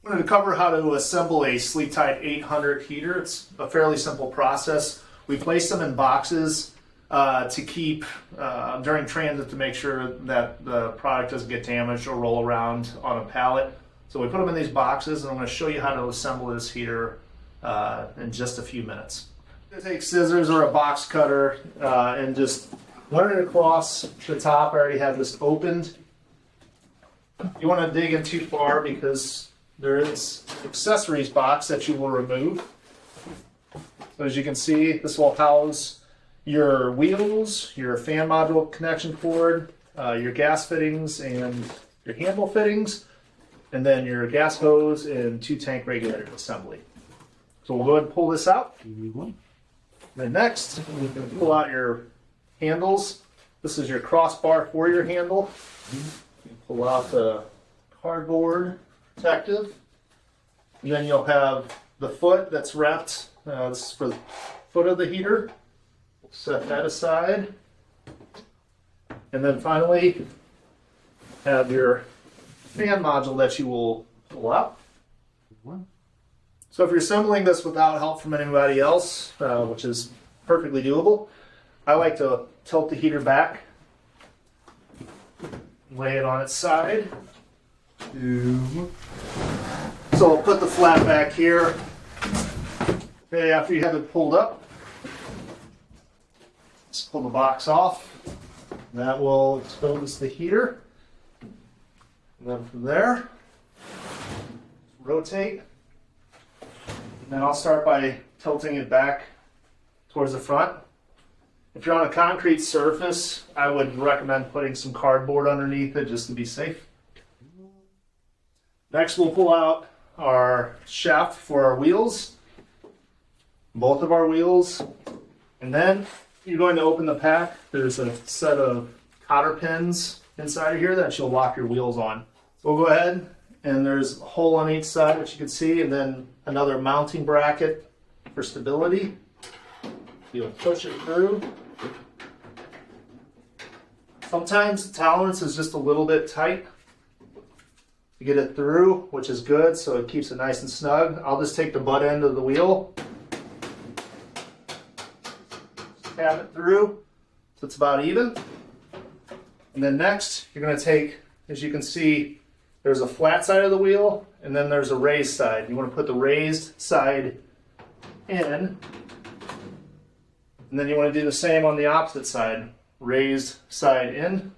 I'm going to cover how to assemble a SleepTight 800 heater. It's a fairly simple process. We place them in boxes to keep during transit to make sure that the product doesn't get damaged or roll around on a pallet. So we put them in these boxes, and I'm going to show you how to assemble this heater in just a few minutes. You take scissors or a box cutter and just run it across the top. I already have this opened. You want to dig in too far because there is an accessories box that you will remove. So as you can see, this will house your wheels, your fan module connection cord, your gas fittings and your handle fittings, and then your gas hose and 2 tank regulator assembly. So we'll go ahead and pull this out. Then next, you can pull out your handles. This is your crossbar for your handle. You pull out the cardboard protective. And then you'll have the foot that's wrapped. This is for the foot of the heater. We'll set that aside. And then finally, have your fan module that you will pull out. So if you're assembling this without help from anybody else, which is perfectly doable, I like to tilt the heater back, lay it on its side. So I'll put the flat back here. Okay, after you have it pulled up, just pull the box off. That will expose the heater. And then from there, rotate. And then I'll start by tilting it back towards the front. If you're on a concrete surface, I would recommend putting some cardboard underneath it just to be safe. Next, we'll pull out our shaft for our wheels, both of our wheels, and then you're going to open the pack. There's a set of cotter pins inside of here that you'll lock your wheels on. So we'll go ahead, and there's a hole on each side, which you can see, and then another mounting bracket for stability. You'll push it through. Sometimes the tolerance is just a little bit tight to get it through, which is good, so it keeps it nice and snug. I'll just take the butt end of the wheel, have it through so it's about even. And then next, you're going to take, as you can see, there's a flat side of the wheel, and then there's a raised side. You want to put the raised side in, and then you want to do the same on the opposite side. Raised side in.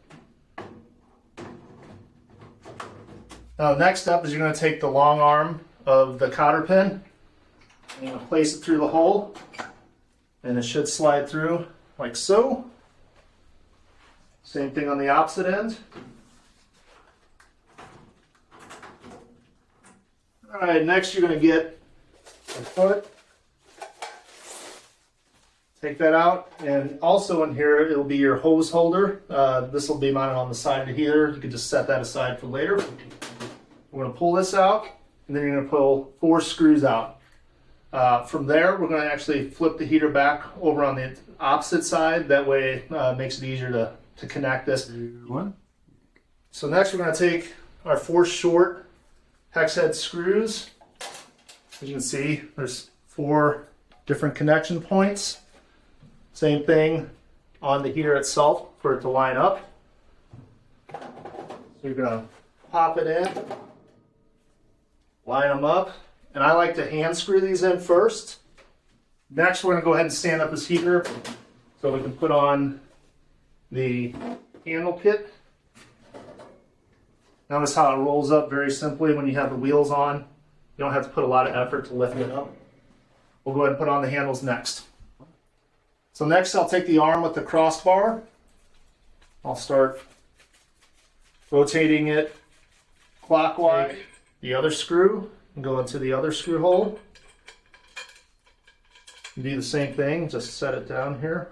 Now next up is you're going to take the long arm of the cotter pin, and you're going to place it through the hole, and it should slide through like so. Same thing on the opposite end. Alright, next you're going to get a foot. Take that out, and also in here it'll be your hose holder. This will be mounted on the side of the heater. You can just set that aside for later. We're going to pull this out, and then you're going to pull 4 screws out. From there, we're going to actually flip the heater back over on the opposite side. That way it makes it easier to connect this. So next we're going to take our 4 short hex head screws. As you can see, there's 4 different connection points. Same thing on the heater itself for it to line up. So you're going to pop it in, line them up, and I like to hand screw these in first. Next, we're going to go ahead and stand up this heater so we can put on the handle kit. Notice how it rolls up very simply when you have the wheels on. You don't have to put a lot of effort to lift it up. We'll go ahead and put on the handles next. So next I'll take the arm with the crossbar. I'll start rotating it clockwise. The other screw and go into the other screw hole. Do the same thing, just set it down here.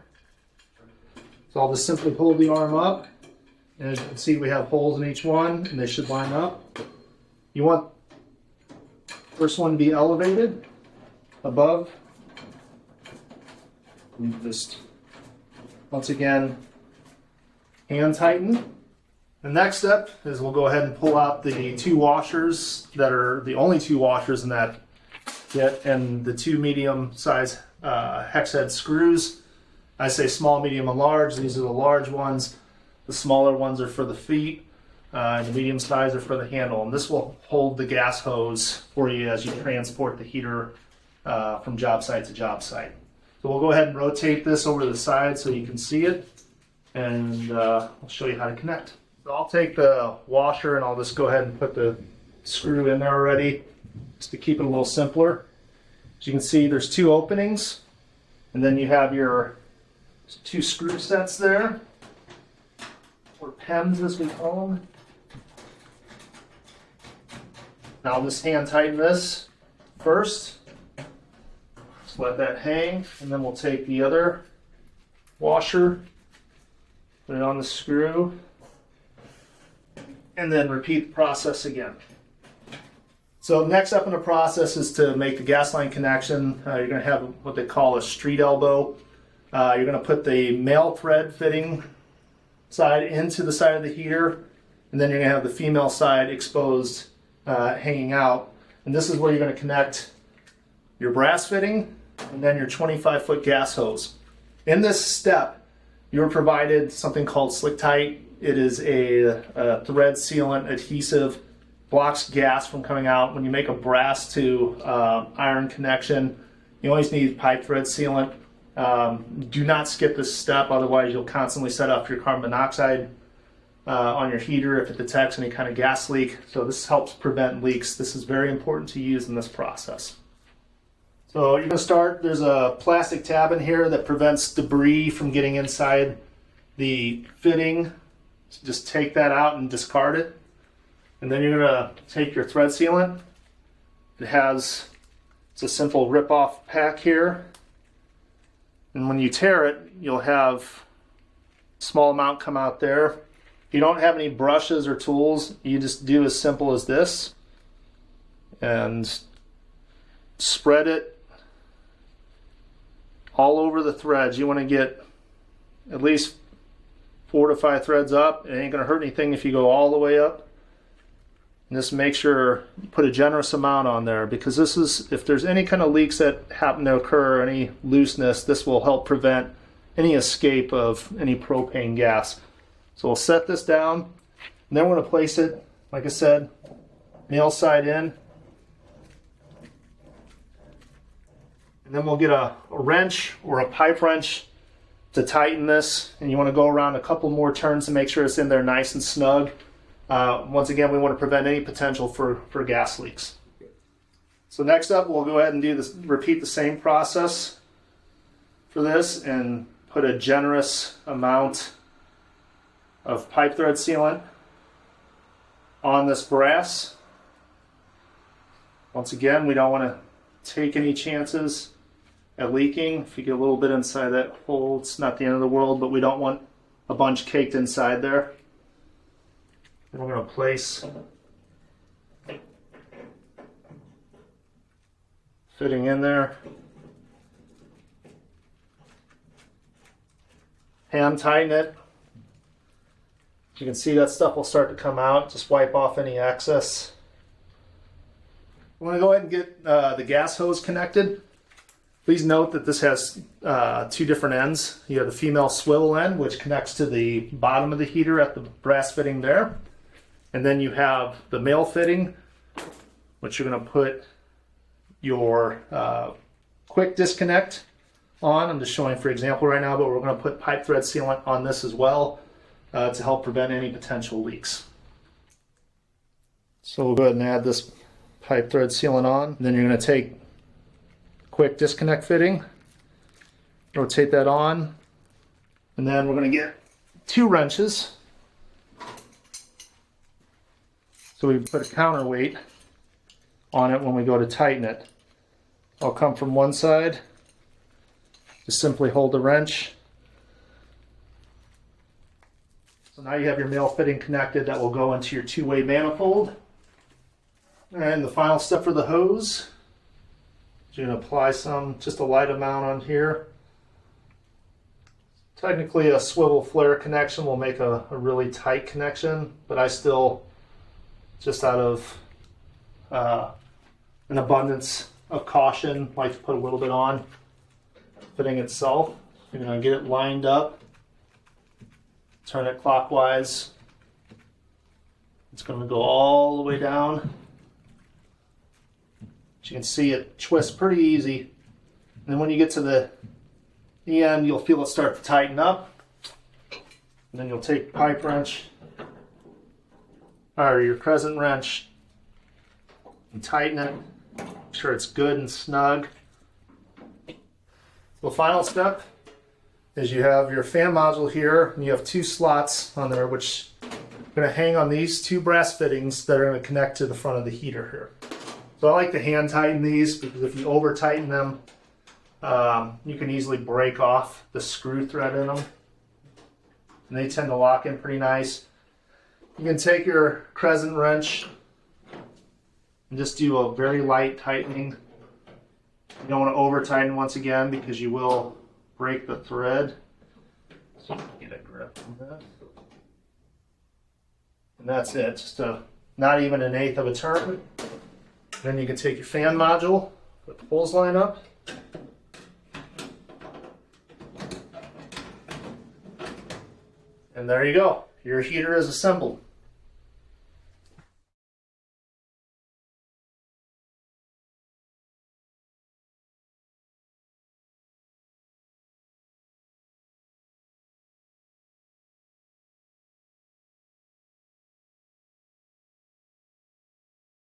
So I'll just simply pull the arm up, and as you can see we have holes in each one and they should line up. You want the first one to be elevated above. And just once again hand tighten The next step is we'll go ahead and pull out the two washers that are the only two washers in that kit, and the two medium size hex head screws. I say small, medium, and large. These are the large ones. The smaller ones are for the feet, and the medium size are for the handle. And this will hold the gas hose for you as you transport the heater from job site to job site. So we'll go ahead and rotate this over to the side so you can see it, and I'll show you how to connect. So I'll take the washer and I'll just go ahead and put the screw in there already, just to keep it a little simpler. As you can see, there's two openings, and then you have your two screw sets there, or pens as we call them. Now I'll just hand tighten this first. Just let that hang, and then we'll take the other washer, put it on the screw, and then repeat the process again. So next up in the process is to make the gas line connection. You're going to have what they call a street elbow. You're going to put the male thread fitting side into the side of the heater, and then you're going to have the female side exposed, hanging out. And this is where you're going to connect your brass fitting and then your 25-foot gas hose. In this step, you're provided something called SleepTight. It is a thread sealant adhesive, blocks gas from coming out. When you make a brass to iron connection, you always need pipe thread sealant. Do not skip this step, otherwise you'll constantly set off your carbon monoxide on your heater if it detects any kind of gas leak. So this helps prevent leaks. This is very important to use in this process. So you're going to start, there's a plastic tab in here that prevents debris from getting inside the fitting. So just take that out and discard it. And then you're going to take your thread sealant. It's a simple rip-off pack here. And when you tear it, you'll have a small amount come out there. If you don't have any brushes or tools, you just do as simple as this. And spread it all over the threads. You want to get at least 4 to 5 threads up. It ain't going to hurt anything if you go all the way up. And just make sure you put a generous amount on there, because this is, if there's any kind of leaks that happen to occur, any looseness, this will help prevent any escape of any propane gas. So we'll set this down, and then we're going to place it, like I said, male side in. And then we'll get a wrench or a pipe wrench to tighten this, and you want to go around a couple more turns to make sure it's in there nice and snug. Once again, we want to prevent any potential for gas leaks. So next up, we'll go ahead and do this, repeat the same process for this, and put a generous amount of pipe thread sealant on this brass. Once again, we don't want to take any chances at leaking. If you get a little bit inside that hole, it's not the end of the world, but we don't want a bunch caked inside there. And we're going to place fitting in there. Hand tighten it. You can see that stuff will start to come out. Just wipe off any excess. I'm going to go ahead and get the gas hose connected. Please note that this has 2 different ends. You have the female swivel end, which connects to the bottom of the heater at the brass fitting there. And then you have the male fitting, which you're going to put your quick disconnect on. I'm just showing for example right now, but we're going to put pipe thread sealant on this as well to help prevent any potential leaks. So we'll go ahead and add this pipe thread sealant on. Then you're going to take quick disconnect fitting, rotate that on, and then we're going to get 2 wrenches. So we put a counterweight on it when we go to tighten it. I'll come from one side, just simply hold the wrench. So now you have your male fitting connected that will go into your 2-way manifold. And the final step for the hose, you're going to apply just a light amount on here. Technically, a swivel flare connection will make a really tight connection, but I still, just out of an abundance of caution, like to put a little bit on fitting itself. You're going to get it lined up, turn it clockwise. It's going to go all the way down. As you can see, it twists pretty easy. And then when you get to the end, you'll feel it start to tighten up. And then you'll take your pipe wrench or your crescent wrench and tighten it. Make sure it's good and snug. The final step is you have your fan module here, and you have two slots on there which are going to hang on these two brass fittings that are going to connect to the front of the heater here. So I like to hand tighten these because if you over tighten them, you can easily break off the screw thread in them. And they tend to lock in pretty nice. You can take your crescent wrench and just do a very light tightening. You don't want to over tighten once again because you will break the thread. So get a grip on that. And that's it, just not even an eighth of a turn. Then you can take your fan module, put the hose line up. And there you go, your heater is assembled.